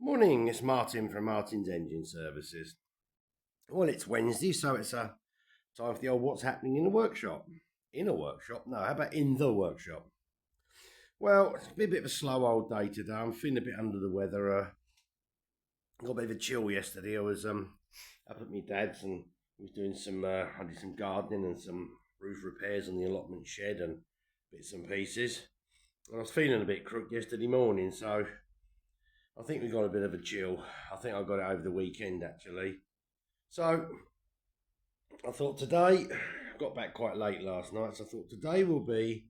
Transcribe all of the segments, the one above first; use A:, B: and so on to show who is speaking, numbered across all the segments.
A: Morning, it's Martin from Martin's Engine Services. Well, it's Wednesday, so it's time for the old what's happening in the workshop. In a workshop? No, how about in the workshop? Well, it's been a bit of a slow old day today. I'm feeling a bit under the weather. Got a bit of a chill yesterday. I was up at my dad's and was doing I did some gardening and some roof repairs on the allotment shed and bits and pieces. And I was feeling a bit crook yesterday morning, so I think we got a bit of a chill. I think I got it over the weekend actually. So I thought today, got back quite late last night, so I thought today will be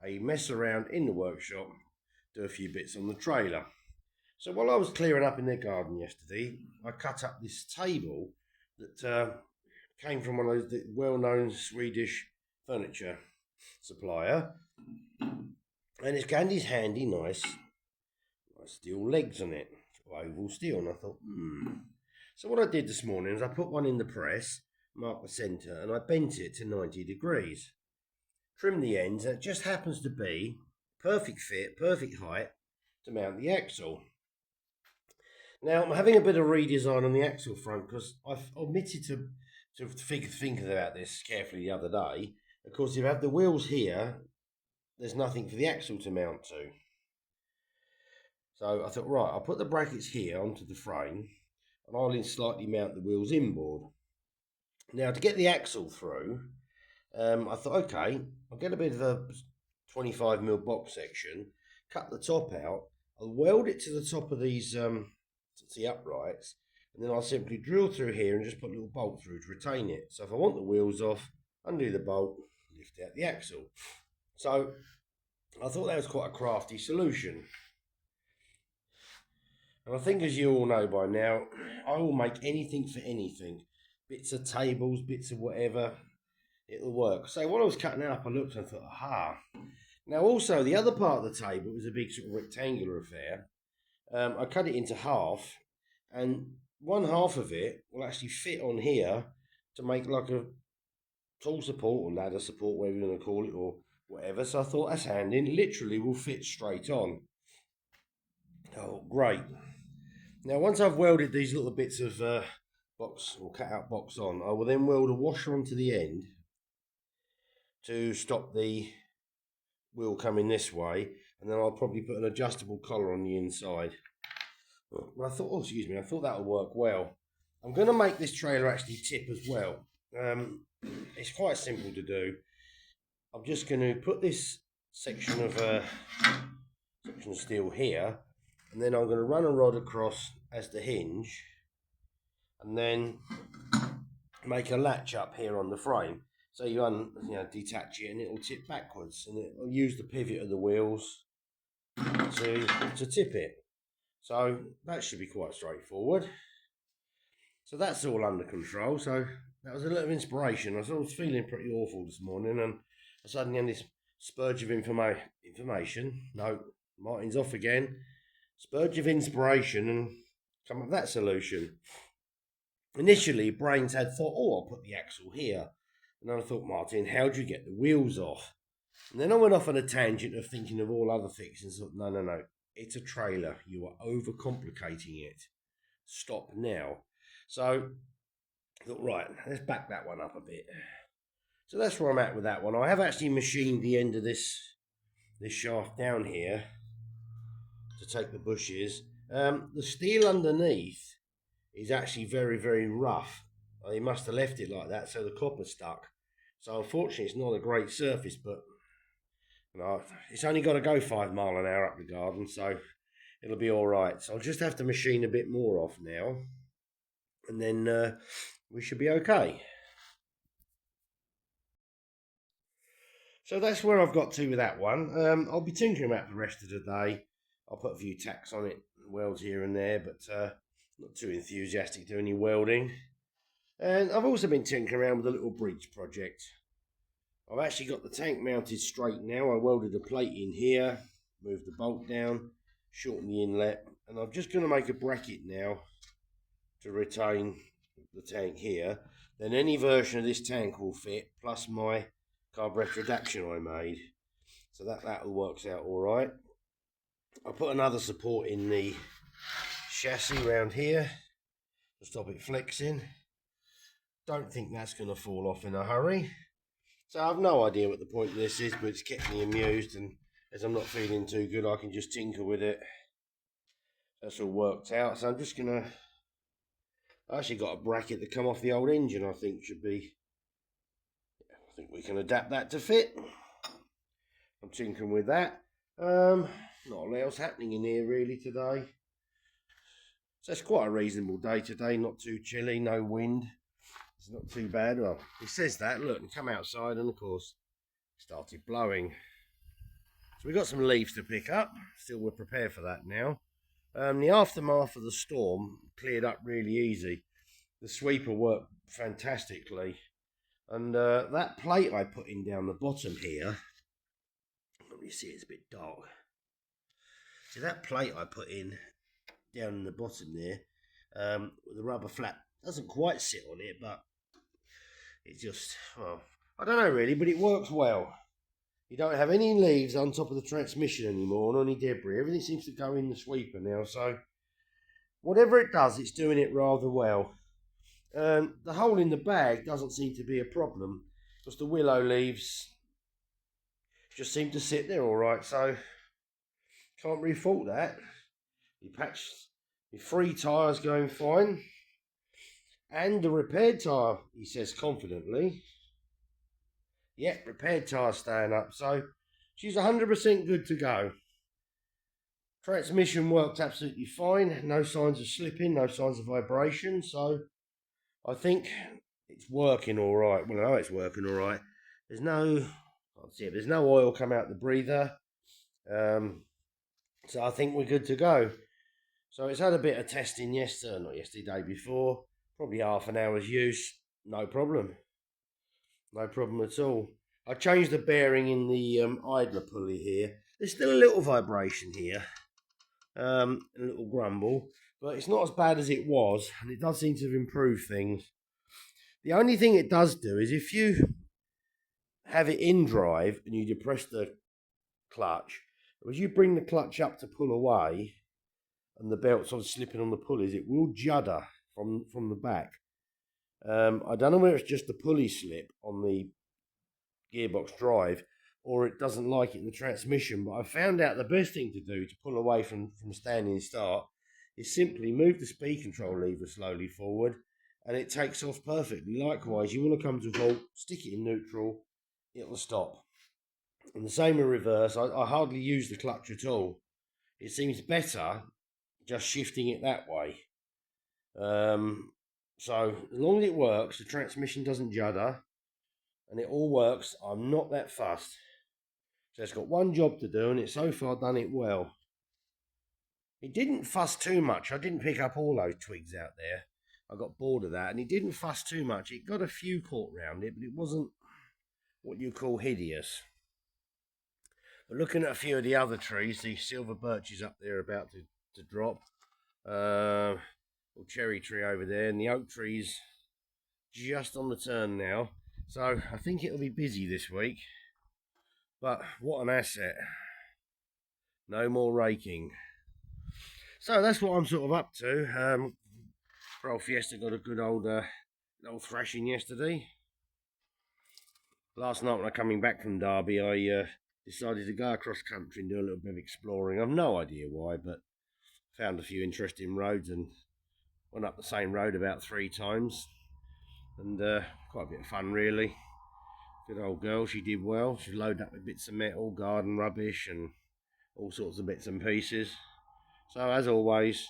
A: a mess around in the workshop, do a few bits on the trailer. So while I was clearing up in the garden yesterday, I cut up this table that came from one of those well-known Swedish furniture supplier. And it's got these handy, nice steel legs on it, oval steel, and I thought, So what I did this morning is I put one in the press, marked the centre, and I bent it to 90 degrees. Trimmed the ends, and it just happens to be perfect fit, perfect height to mount the axle. Now, I'm having a bit of redesign on the axle front because I've omitted to think about this carefully the other day. Of course, if you have the wheels here, there's nothing for the axle to mount to. So I thought, right, I'll put the brackets here onto the frame and I'll then slightly mount the wheels inboard. Now, to get the axle through, I thought, okay, I'll get a bit of a 25mm box section, cut the top out, I'll weld it to the top of these the uprights, and then I'll simply drill through here and just put a little bolt through to retain it. So if I want the wheels off, undo the bolt, lift out the axle. So I thought that was quite a crafty solution. And I think, as you all know by now, I will make anything for anything. Bits of tables, bits of whatever, it'll work. So while I was cutting it up, I looked and I thought, aha. Now also, the other part of the table was a big sort of rectangular affair. I cut it into half, and one half of it will actually fit on here to make like a tool support or ladder support, whatever you want to call it, or whatever. So I thought, that's handy, and it literally will fit straight on. Oh, great. Now, once I've welded these little bits of box or cut out box on, I will then weld a washer onto the end to stop the wheel coming this way, and then I'll probably put an adjustable collar on the inside. Well, I thought, I thought that would work well. I'm going to make this trailer actually tip as well. It's quite simple to do. I'm just going to put this section of steel here, and then I'm going to run a rod across as the hinge, and then make a latch up here on the frame. So you detach it and it'll tip backwards, and it'll use the pivot of the wheels to tip it. So that should be quite straightforward. So that's all under control. So that was a little inspiration. I was feeling pretty awful this morning, and I suddenly had this spurge of information. No, Martin's off again. Spurge of inspiration, and come up with that solution. Initially, brains had thought, I'll put the axle here. And then I thought, Martin, how do you get the wheels off? And then I went off on a tangent of thinking of all other things and thought, no. It's a trailer. You are overcomplicating it. Stop now. So I thought, right, let's back that one up a bit. So that's where I'm at with that one. I have actually machined the end of this shaft down here to take the bushes. The steel underneath is actually very, very rough. They must have left it like that, so the copper stuck. So unfortunately, it's not a great surface, but it's only got to go 5 miles an hour up the garden, so it'll be all right. So I'll just have to machine a bit more off now, and then we should be okay. So that's where I've got to with that one. I'll be tinkering about the rest of the day. I'll put a few tacks on it, welds here and there, but not too enthusiastic to do any welding. And I've also been tinkering around with a little Briggs project. I've actually got the tank mounted straight now. I welded a plate in here, moved the bolt down, shortened the inlet, and I'm just going to make a bracket now to retain the tank here. Then any version of this tank will fit, plus my carburetor adaptation I made. So that all works out all right. I put another support in the chassis round here to stop it flexing. Don't think that's going to fall off in a hurry. So I've no idea what the point of this is, but it's kept me amused, and as I'm not feeling too good, I can just tinker with it. That's all worked out. So I'm just going to... I actually got a bracket to come off the old engine, I think should be... I think we can adapt that to fit. I'm tinkering with that. Not a lot else happening in here really today. So it's quite a reasonable day today, not too chilly, no wind. It's not too bad. Well, it says that, look, and come outside and of course it started blowing. So we've got some leaves to pick up, still we're prepared for that now. The aftermath of the storm cleared up really easy. The sweeper worked fantastically. And that plate I put in down the bottom here, let me see, it's a bit dark. See that plate I put in down in the bottom there, with the rubber flap, doesn't quite sit on it, but it just, well, I don't know really, but it works well. You don't have any leaves on top of the transmission anymore, or any debris. Everything seems to go in the sweeper now, so whatever it does, it's doing it rather well. The hole in the bag doesn't seem to be a problem, because the willow leaves just seem to sit there all right, so can't really fault that. You patched your free tyres going fine, and the repaired tyre, he says confidently. Yep, repaired tyre staying up, so she's 100% good to go. Transmission worked absolutely fine, no signs of slipping, no signs of vibration, so I think it's working all right. Well, I know it's working all right. There's no oil come out the breather, so I think we're good to go. So it's had a bit of testing day before, probably half an hour's use, no problem. No problem at all. I changed the bearing in the idler pulley here. There's still a little vibration here, a little grumble, but it's not as bad as it was, and it does seem to have improved things. The only thing it does do is if you have it in drive and you depress the clutch, as you bring the clutch up to pull away, and the belt's on slipping on the pulleys, it will judder from the back. I don't know whether it's just the pulley slip on the gearbox drive, or it doesn't like it in the transmission, but I found out the best thing to do to pull away from standing start is simply move the speed control lever slowly forward, and it takes off perfectly. Likewise, you want to come to a halt, stick it in neutral, it'll stop. And the same in reverse. I hardly use the clutch at all. It seems better just shifting it that way. So as long as it works, the transmission doesn't judder, and it all works, I'm not that fussed. So it's got one job to do, and it's so far done it well. It didn't fuss too much. I didn't pick up all those twigs out there. I got bored of that, and it didn't fuss too much. It got a few caught round it, but it wasn't what you call hideous. But looking at a few of the other trees, the silver birches up there about to drop. Little cherry tree over there, and the oak tree's just on the turn now. So I think it'll be busy this week. But what an asset. No more raking. So that's what I'm sort of up to. Poor old Fiesta got a good old thrashing yesterday. Last night when I coming back from Derby, I decided to go across country and do a little bit of exploring. I've no idea why, but found a few interesting roads and went up the same road about 3 times. And quite a bit of fun really. Good old girl, she did well. She loaded up with bits of metal, garden rubbish and all sorts of bits and pieces. So as always,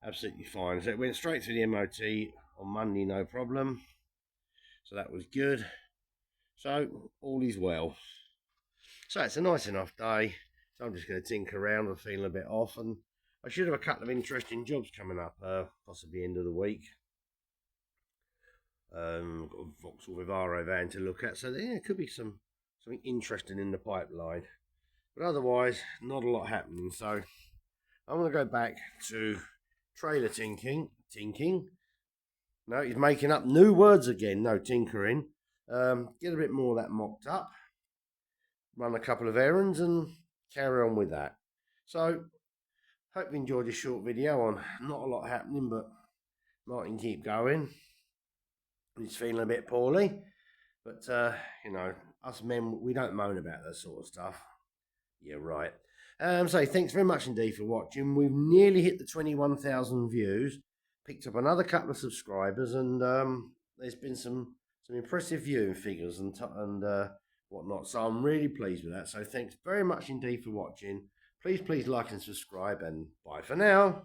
A: absolutely fine. So it went straight through the MOT on Monday, no problem. So that was good. So all is well. So it's a nice enough day. So I'm just going to tinker around. I'm feeling a bit off, and I should have a couple of interesting jobs coming up, possibly end of the week. Got a Vauxhall Vivaro van to look at, so there could be something interesting in the pipeline. But otherwise, not a lot happening. So I'm going to go back to trailer tinking. No, he's making up new words again. No tinkering. Get a bit more of that mocked up. Run a couple of errands and carry on with that. So Hope you enjoyed this short video on not a lot happening, but Martin keep going. He's feeling a bit poorly, but you know, us men, we don't moan about that sort of stuff. Yeah, right. So thanks very much indeed for watching. We've nearly hit the 21,000 views, picked up another couple of subscribers, and there's been some impressive viewing figures and whatnot. So I'm really pleased with that. So thanks very much indeed for watching. Please like and subscribe, and bye for now.